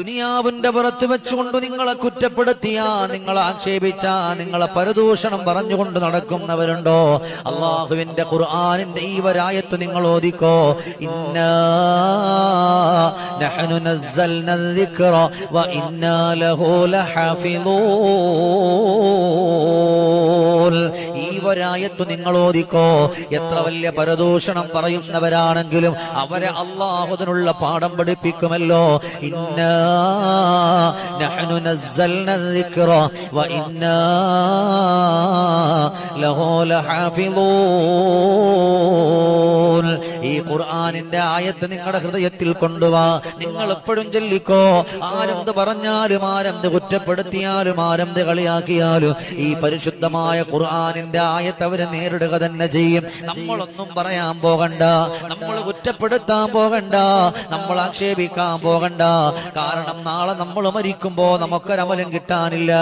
ദുനിയാവിന്റെ പുറത്ത് വെച്ചുകൊണ്ട് നിങ്ങളെ കുറ്റപ്പെടുത്തിയ, നിങ്ങളെ ആക്ഷേപിച്ച, നിങ്ങളെ പരദൂഷണം പറഞ്ഞുകൊണ്ട് നടക്കുന്നവരുണ്ടോ? അള്ളാഹുവിന്റെ ഖുർആനിന്റെ ഈ വരായത്ത് നിങ്ങൾ ഓദിക്കോ. ഇന്നാ നഹ്നു നസ്സൽനാ الذിക്റ വഇന്നാ ലഹു ലഹാഫിളൂൻ. ഈ വരായത്ത് നിങ്ങൾ ഓദിക്കോ. എത്ര വലിയ പരദൂഷണം പറയുന്നവരാണെങ്കിലും അവരെ അള്ളാഹു അതിനുള്ള പാഠം പഠിപ്പിക്കുമല്ലോ. ഇന്നാ നഹ്നു നസ്സൽനാ الذിക്റ വഇന്നാ ലഹു ലഹാഫിളൂൻ. ഈ ഖുർആനിന്റെ ആയത്ത് നിങ്ങളുടെ ഹൃദയത്തിൽ കൊണ്ടുവാ. നിങ്ങൾ എപ്പോഴും ചൊല്ലിക്കോ. ആരെന്ത് പറഞ്ഞാലും, ആരെന്ത് കുറ്റപ്പെടുത്തിയാലും, ആരെന്ത് കളിയാക്കിയാലും ഈ പരിശുദ്ധമായ ഖുർആനിന്റെ ആയത്ത് അവരെ നേരിടുക തന്നെ ചെയ്യും. നമ്മളൊന്നും പറയാൻ പോകണ്ട, നമ്മൾ കുറ്റപ്പെടുത്താൻ പോകണ്ട, നമ്മൾ ആക്ഷേപിക്കാൻ പോകണ്ട. കാരണം നാളെ നമ്മൾ മരിക്കുമ്പോ നമുക്കൊരമലും കിട്ടാനില്ല.